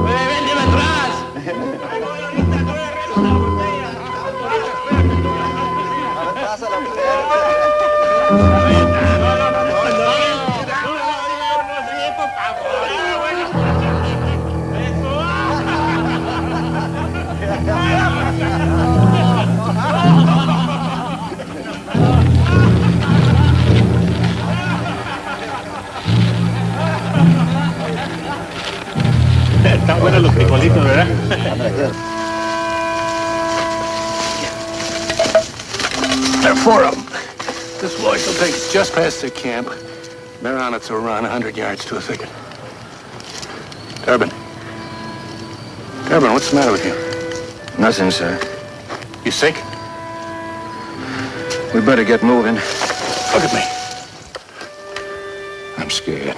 ¡Véndeme atrás! Están buenos los frijolitos, ¿verdad? There are 4 of them. This voice will take us just past their camp. They're on it to run 100 yards to a thicket. Durbin. Durbin, what's the matter with you? Nothing, sir. You sick? We better get moving. Look at me. I'm scared.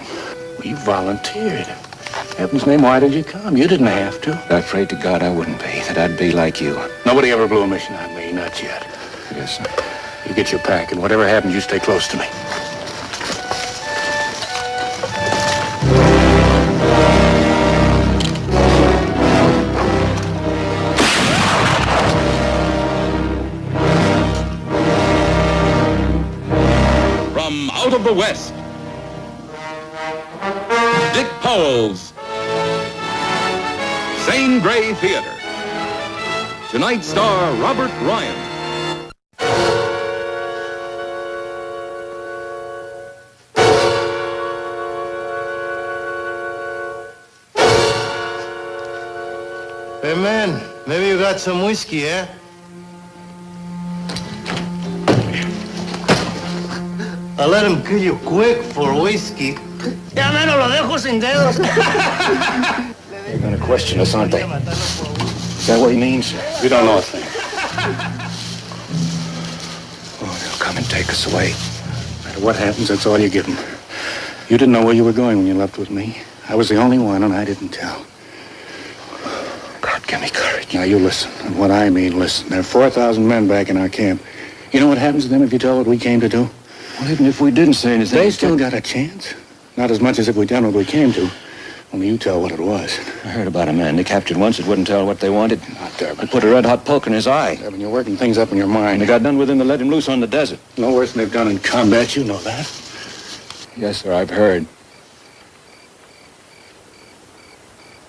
Well, you volunteered. Heaven's name, why did you come? You didn't have to. I prayed to God I wouldn't be, that I'd be like you. Nobody ever blew a mission on me, not yet. Yes, sir. You get your pack, and whatever happens, you stay close to me. From out of the West, Dick Powell's Zane Grey Theater. Tonight star Robert Ryan. Hey, man, maybe you got some whiskey, eh? I'll let him kill you quick for whiskey. Ya menos lo dejo sin dedos. They're gonna question us, aren't they? Is that what he means? You don't know a thing. Oh, they'll come and take us away. No matter what happens, that's all you give them. You didn't know where you were going when you left with me. I was the only one, and I didn't tell. God, give me courage. Now, you listen. And what I mean, listen. There are 4,000 men back in our camp. You know what happens to them if you tell what we came to do? Well, even if we didn't say anything... They still got a chance. Not as much as if we'd done what we came to. Only you tell what it was. I heard about a man they captured once that wouldn't tell what they wanted. Not Durbin. They put a red-hot poke in his eye. Durbin, you're working things up in your mind. And they got done with him to let him loose on the desert. No worse than they've done in combat. You know that. Yes, sir, I've heard.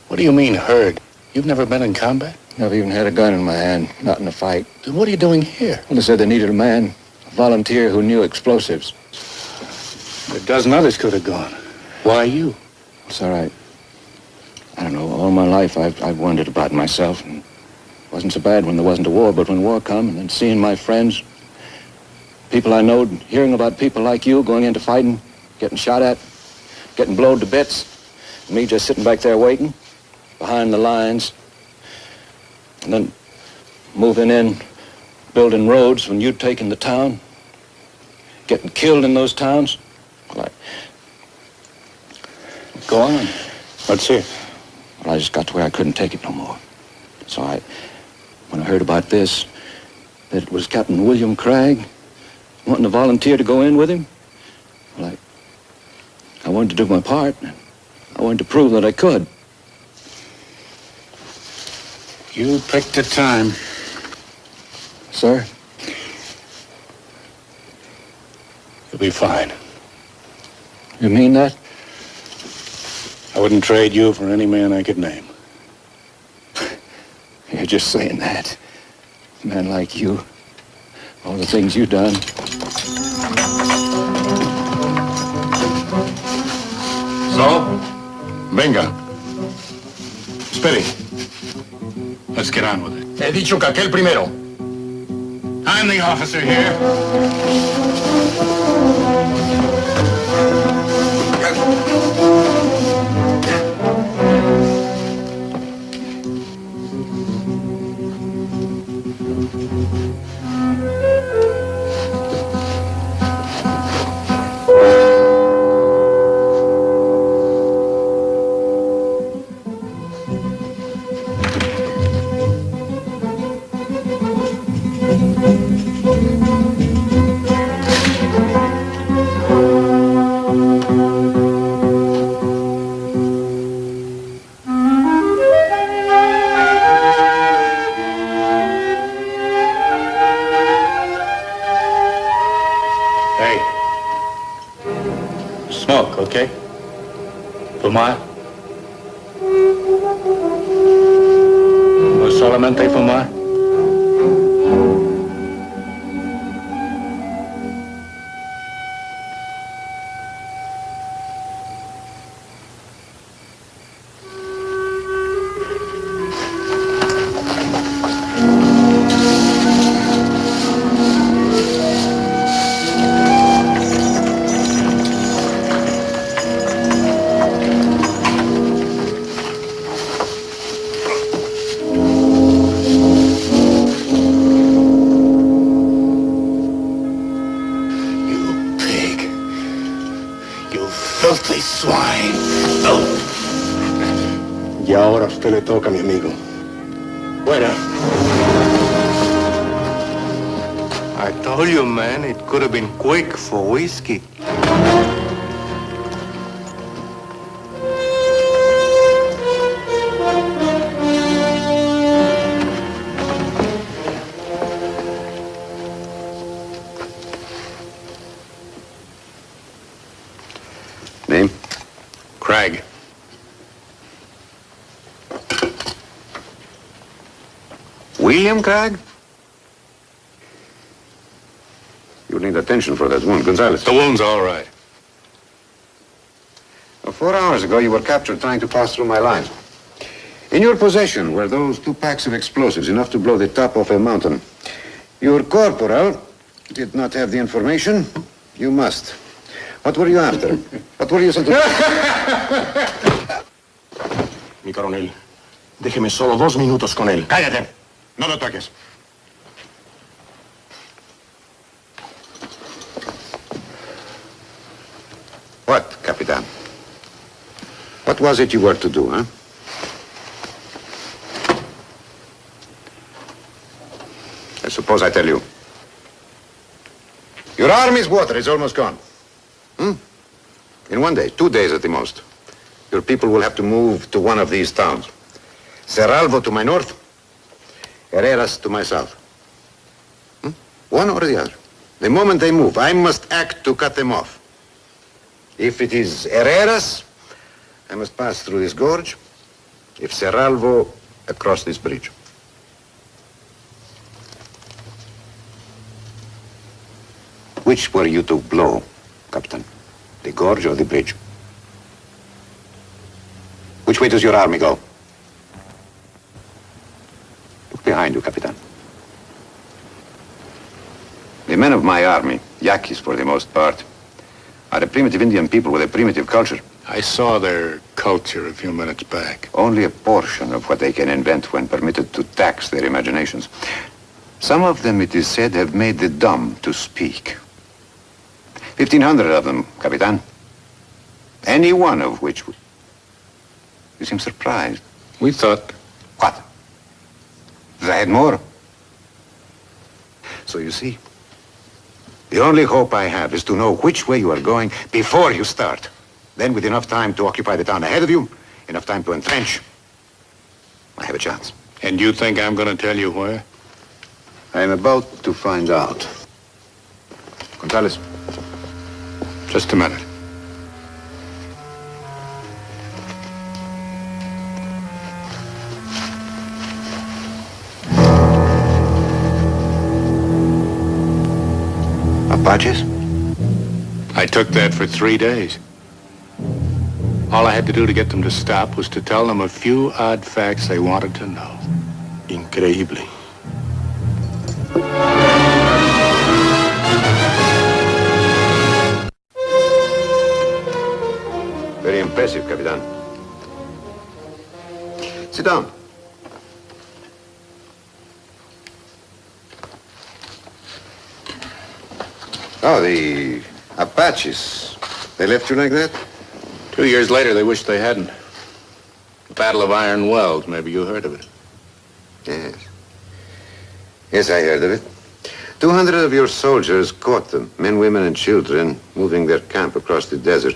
What do you mean, heard? You've never been in combat? Never even had a gun in my hand, not in a fight. Then what are you doing here? Well, they said they needed a man, a volunteer who knew explosives. A dozen others could have gone. Why you? It's all right. I don't know, all my life I've wondered about myself. And it wasn't so bad when there wasn't a war, but when war come, and then seeing my friends, people I knowed, hearing about people like you going into fighting, getting shot at, getting blowed to bits, and me just sitting back there waiting, behind the lines, and then moving in, building roads when you'd taken the town, getting killed in those towns. Well, Go on. Let's hear. Well, I just got to where I couldn't take it no more. So when I heard about this, that it was Captain William Craig wanting to volunteer to go in with him, well, I wanted to do my part. I wanted to prove that I could. You picked a time. Sir? You'll be fine. You mean that? I wouldn't trade you for any man I could name. You're just saying that. A man like you. All the things you've done. So? Venga. Spitty. Let's get on with it. He dicho que aquel primero. I'm the officer here. Hey. Smoke, okay? Fumar? ¿O solamente fumar? Filthy swine. Y ahora a usted le toca, mi amigo. Fuera. I told you, man, it could have been quick for whiskey. Name? Craig. William Craig? You need attention for that wound, Gonzalez. The wound's all right. Well, 4 hours ago, you were captured trying to pass through my lines. In your possession were those 2 packs of explosives, enough to blow the top off a mountain. Your corporal did not have the information. You must. What were you after? What were you Mi coronel, déjeme solo 2 minutos con él. Cállate. No lo toques. What, Capitan? What was it you were to do, huh? I suppose I tell you. Your army's water is almost gone. In 1 day, 2 days at the most, your people will have to move to one of these towns. Cerralvo to my north, Herreras to my south. One or the other. The moment they move, I must act to cut them off. If it is Herreras, I must pass through this gorge. If Cerralvo, across this bridge. Which were you to blow, Captain? The gorge or the bridge? Which way does your army go? Look behind you, Capitan. The men of my army, Yaquis for the most part, are a primitive Indian people with a primitive culture. I saw their culture a few minutes back. Only a portion of what they can invent when permitted to tax their imaginations. Some of them, it is said, have made the dumb to speak. 1,500 of them, Capitan. Any one of which... You seem surprised. We thought... What? That I had more? So you see, the only hope I have is to know which way you are going before you start. Then with enough time to occupy the town ahead of you, enough time to entrench, I have a chance. And you think I'm going to tell you where? I am about to find out. Gonzalez. Just a minute. Apaches? I took that for 3 days. All I had to do to get them to stop was to tell them a few odd facts they wanted to know. Increíble. Very impressive, Capitan. Sit down. Oh, the Apaches. They left you like that? 2 years later, they wished they hadn't. The Battle of Iron Wells, maybe you heard of it. Yes. Yes, I heard of it. 200 of your soldiers caught them, men, women, and children, moving their camp across the desert.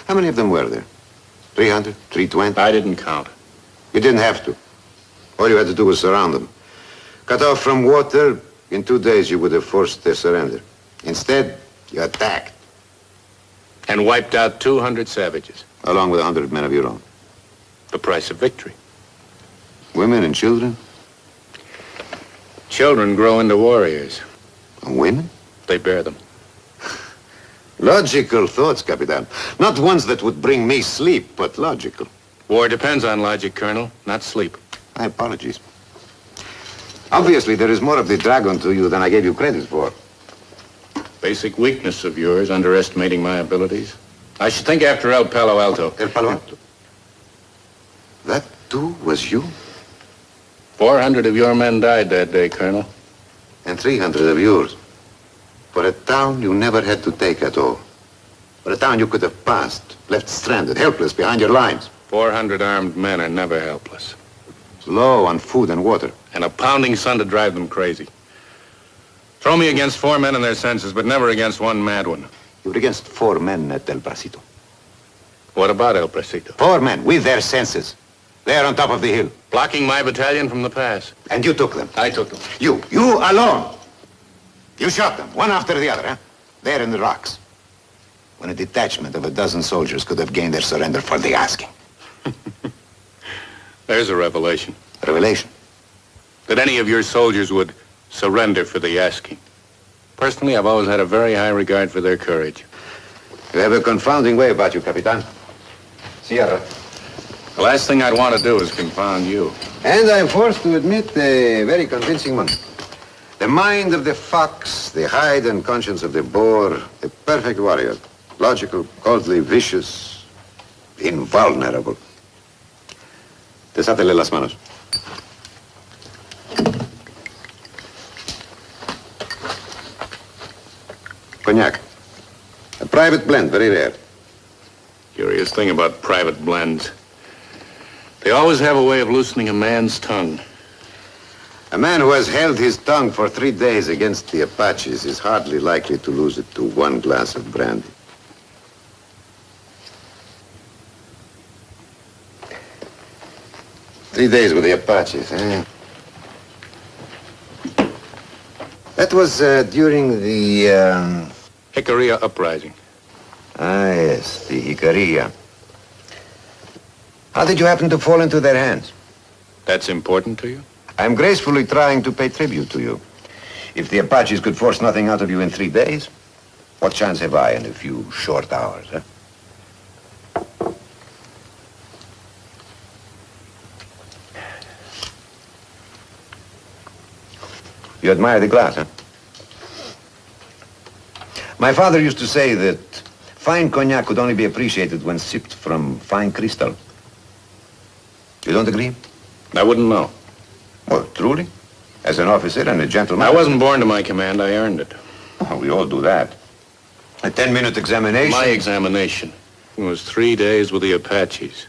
How many of them were there? 300? 320? I didn't count. You didn't have to. All you had to do was surround them. Cut off from water, in 2 days you would have forced their surrender. Instead, You attacked, And wiped out 200 savages. along with 100 men of your own. The price of victory. Women and children? Children grow into warriors. And women? They bear them. Logical thoughts, Capitan. Not ones that would bring me sleep, but logical. War depends on logic, Colonel, not sleep. My apologies. Obviously, there is more of the dragon to you than I gave you credit for. Basic weakness of yours, underestimating my abilities. I should think after El Palo Alto. El Palo Alto? That too was you? 400 of your men died that day, Colonel. And 300 of yours. For a town you never had to take at all. For a town you could have passed, left stranded, helpless behind your lines. 400 armed men are never helpless. Low on food and water. And a pounding sun to drive them crazy. Throw me against 4 men in their senses, but never against one mad one. You were against 4 men at El Bracito. What about El Bracito? 4 men with their senses. There on top of the hill. Blocking my battalion from the pass. And you took them. I took them. You alone. You shot them, one after the other, huh? There in the rocks. When a detachment of a dozen soldiers could have gained their surrender for the asking. There's a revelation. Revelation? That any of your soldiers would surrender for the asking. Personally, I've always had a very high regard for their courage. You have a confounding way about you, Capitan. Sierra. The last thing I'd want to do is confound you. And I'm forced to admit a very convincing one. The mind of the fox, the hide and conscience of the boar, the perfect warrior. Logical, coldly vicious, invulnerable. Desátele las manos. Cognac. A private blend, very rare. Curious thing about private blends. They always have a way of loosening a man's tongue. A man who has held his tongue for 3 days against the Apaches is hardly likely to lose it to 1 glass of brandy. Three days with the Apaches, eh? That was during the, Jicarilla Uprising. yes, the Jicarilla. How did you happen to fall into their hands? That's important to you? I'm gracefully trying to pay tribute to you. If the Apaches could force nothing out of you in 3 days, what chance have I in a few short hours, huh? You admire the glass, huh? My father used to say that fine cognac could only be appreciated when sipped from fine crystal. You don't agree? I wouldn't know. Well, truly? As an officer and a gentleman? I wasn't born to my command. I earned it. Oh, we all do that. A 10-minute examination? My examination was 3 days with the Apaches.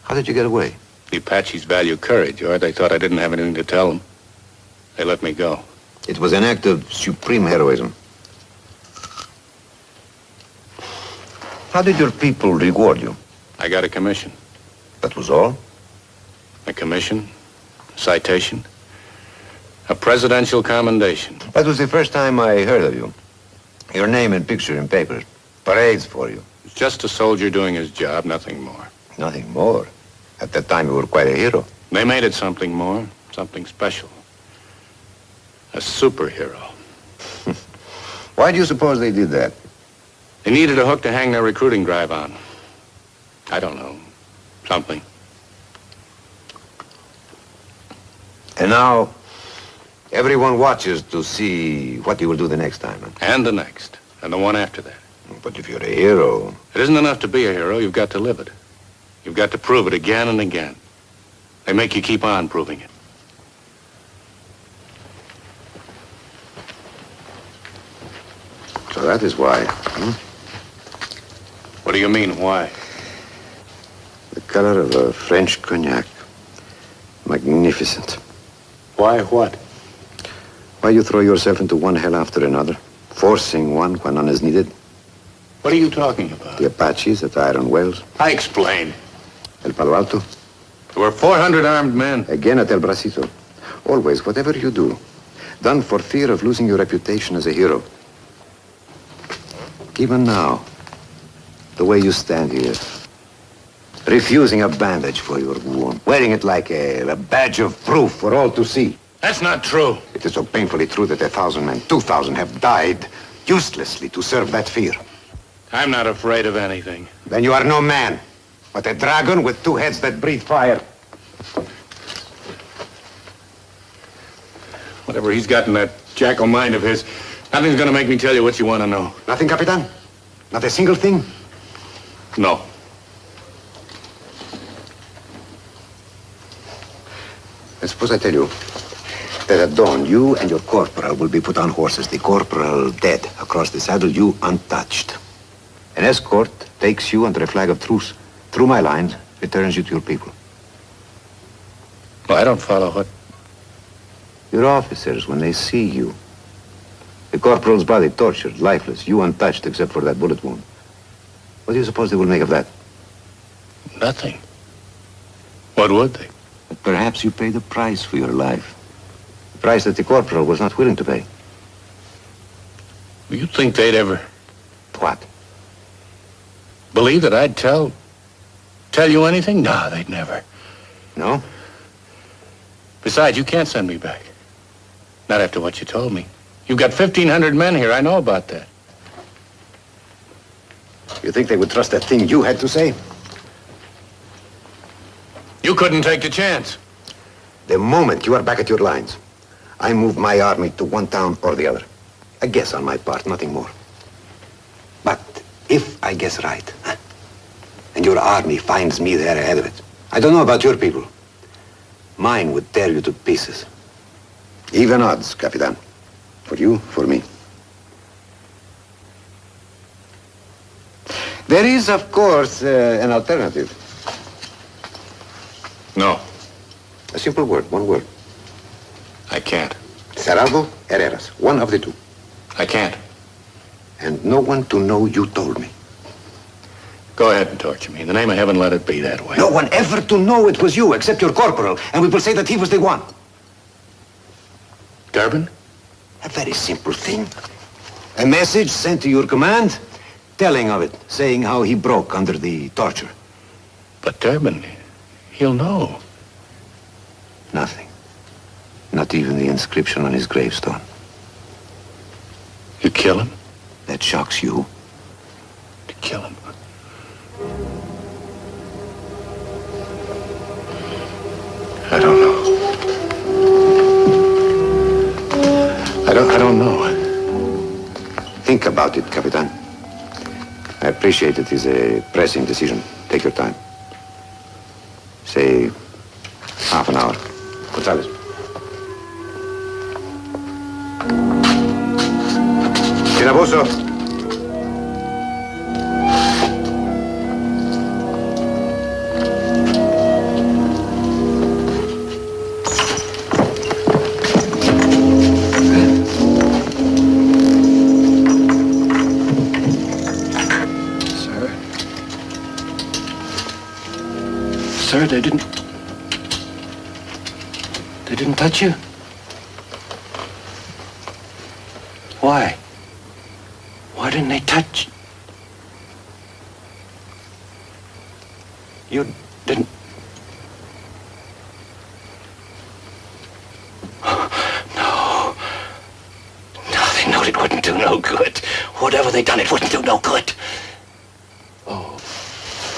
How did you get away? The Apaches value courage, or they thought I didn't have anything to tell them. They let me go. It was an act of supreme heroism. How did your people reward you? I got a commission. That was all? A commission, citation, a presidential commendation. That was the first time I heard of you. Your name and picture in papers. Parades for you. It's just a soldier doing his job, nothing more. Nothing more. At that time, you were quite a hero. They made it something more, something special. A superhero. Why do you suppose they did that? They needed a hook to hang their recruiting drive on. I don't know. Something. And now, everyone watches to see what you will do the next time. Huh? And the next. And the one after that. But if you're a hero... It isn't enough to be a hero. You've got to live it. You've got to prove it again and again. They make you keep on proving it. So that is why. What do you mean, why? The color of a French cognac. Magnificent. Why what? Why you throw yourself into one hell after another, forcing one when none is needed? What are you talking about? The Apaches at Iron Wells. I explain. El Palo Alto. There were 400 armed men. Again at El Bracito. Always, whatever you do, done for fear of losing your reputation as a hero. Even now, the way you stand here, refusing a bandage for your wound, wearing it like a badge of proof for all to see. That's not true. It is so painfully true that 1,000 men, 2,000 have died uselessly to serve that fear. I'm not afraid of anything. Then you are no man, but a dragon with two heads that breathe fire. Whatever he's got in that jackal mind of his, nothing's gonna make me tell you what you want to know. Nothing, Capitan? Not a single thing? No. And suppose I tell you that at dawn, you and your corporal will be put on horses. The corporal dead across the saddle, you untouched. An escort takes you under a flag of truce through my lines, returns you to your people. Well, I don't follow what... Your officers, when they see you, the corporal's body tortured, lifeless, you untouched except for that bullet wound. What do you suppose they will make of that? Nothing. What would they? But perhaps you paid the price for your life. The price that the corporal was not willing to pay. You think they'd ever What? believe that I'd tell you anything? No, they'd never. No? Besides, you can't send me back. Not after what you told me. You've got 1,500 men here. I know about that. You think they would trust that thing you had to say? You couldn't take the chance. The moment you are back at your lines, I move my army to one town or the other. A guess on my part, nothing more. But if I guess right, and your army finds me there ahead of it, I don't know about your people. Mine would tear you to pieces. Even odds, Capitan. For you, for me. There is, of course, an alternative. No, A simple word, one word. I can't. Cerrado Herreras, one of the two. I can't. And no one to know you told me. Go ahead and torture me. In the name of heaven, let it be that way. No one ever to know it was you, except your corporal, and we will say that he was the one. Durbin? A very simple thing. A message sent to your command, telling of it, saying how he broke under the torture. But Durbin, he'll know. Nothing. Not even the inscription on his gravestone. You kill him? That shocks you. To kill him. I don't know. I don't know. Think about it, Capitan. I appreciate it is a pressing decision. Take your time. Say, half an hour. Gonzalez. Tirabuso. Sir, they didn't touch you? Why? Why didn't they touch? You didn't... No. No, they knowed it wouldn't do no good. Whatever they done, it wouldn't do no good. Oh,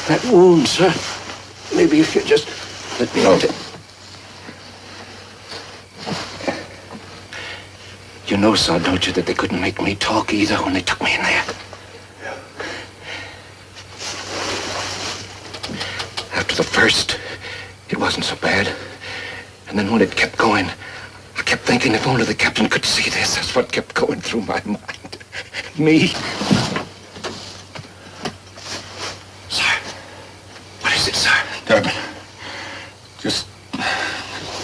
that wound, sir. Maybe if you just let me out. You know, son, don't you, that they couldn't make me talk either when they took me in there. After the first, it wasn't so bad. And then when it kept going, I kept thinking if only the captain could see this. That's what kept going through my mind. Me. Sir. What is it, sir? Durbin, just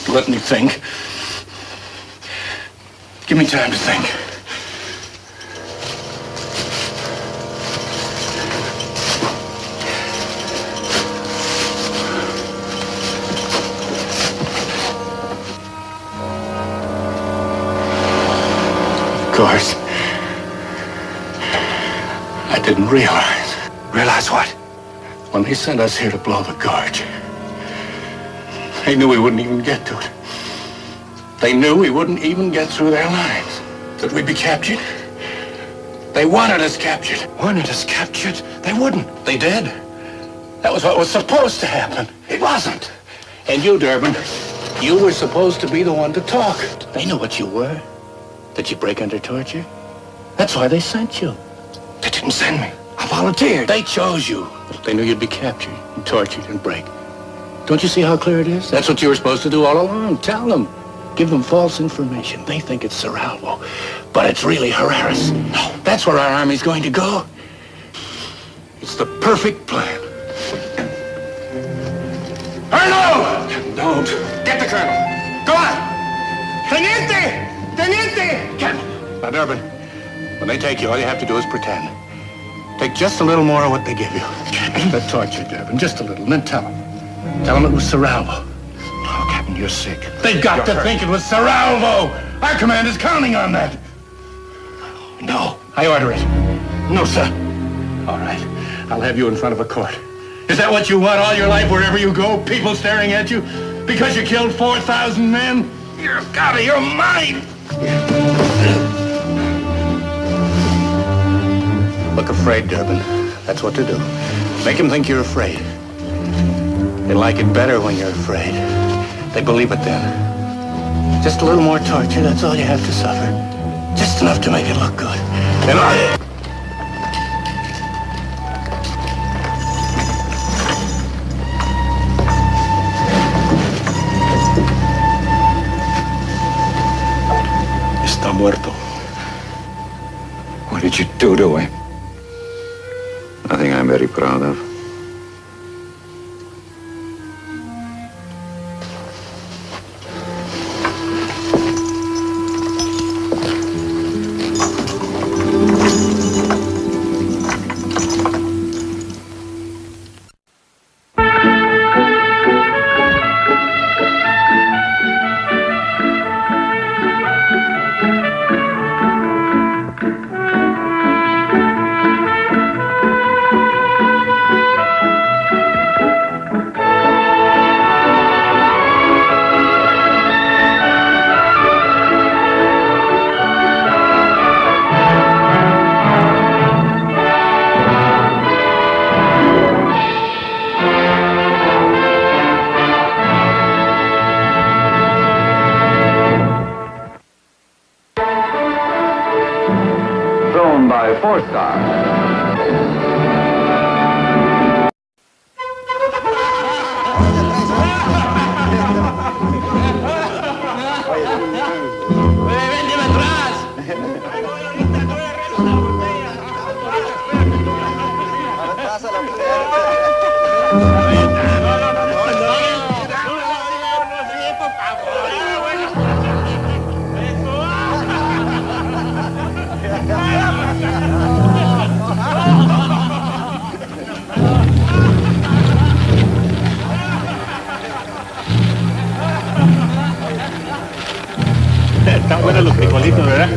let me think. Give me time to think. Of course. I didn't realize. Realize what? When they sent us here to blow the gorge, they knew we wouldn't even get to it. They knew we wouldn't even get through their lines. That we'd be captured. They wanted us captured. Wanted us captured? They wouldn't. They did. That was what was supposed to happen. It wasn't. And you, Durbin, you were supposed to be the one to talk. They knew what you were. Did you break under torture? That's why they sent you. They didn't send me. I volunteered. They chose you. They knew you'd be captured and tortured and break. Don't you see how clear it is? That's what you were supposed to do all along. Tell them. Give them false information. They think it's Cerralvo, but it's really Herreras. No, that's where our army's going to go. It's the perfect plan. Arno! Don't. Get the colonel. Go on. Teniente! Teniente! Get him. Now, Durbin, when they take you, all you have to do is pretend. Take just a little more of what they give you. The torture, Durbin, just a little, and then tell them. Tell them it was Cerralvo. No, Captain, you're sick. They've got to think it was Cerralvo. Our command is counting on that. No. I order it. No, sir. All right. I'll have you in front of a court. Is that what you want all your life, wherever you go? People staring at you? Because you killed 4,000 men? You're out of your mind. Look afraid, Durbin. That's what to do. Make them think you're afraid. They like it better when you're afraid. They believe it then. Just a little more torture, that's all you have to suffer. Just enough to make it look good. And I... Está muerto. What did you do to him? Nothing I'm very proud of. By 4-star. Véndeme atrás. Están buenos los frijolitos, ¿verdad?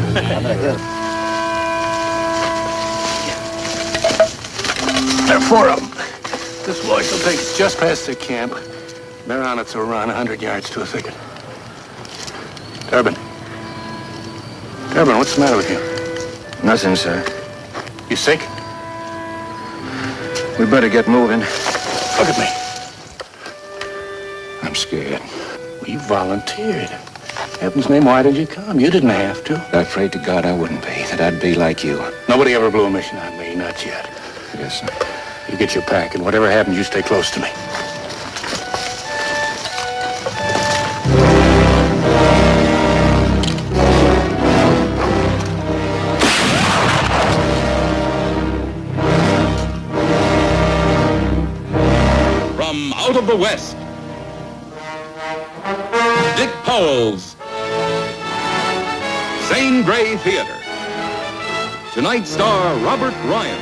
There are 4 of them. This voice will take us just past their camp. They're on its run, 100 yards to a thicket. Durbin. Durbin, what's the matter with you? Nothing, sir. You sick? We better get moving. Look at me. I'm scared. We volunteered. Heaven's name, why did you come? You didn't have to. I prayed to God I wouldn't be, that I'd be like you. Nobody ever blew a mission on me, not yet. Yes, sir. You get your pack, and whatever happens, you stay close to me. From out of the West, Dick Powell's Zane Grey Theater. Tonight's star, Robert Ryan.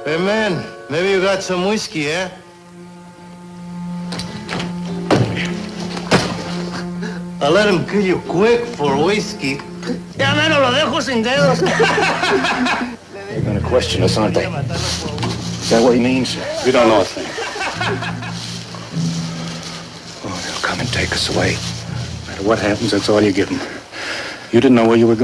Hey, man, maybe you got some whiskey, eh? I'll let him kill you quick for whiskey. Ya menos lo dejo sin dedos. They're gonna question us, aren't they? Is that what he means? We don't know a thing. Oh, they'll come and take us away. No matter what happens, that's all you're getting. You didn't know where you were going.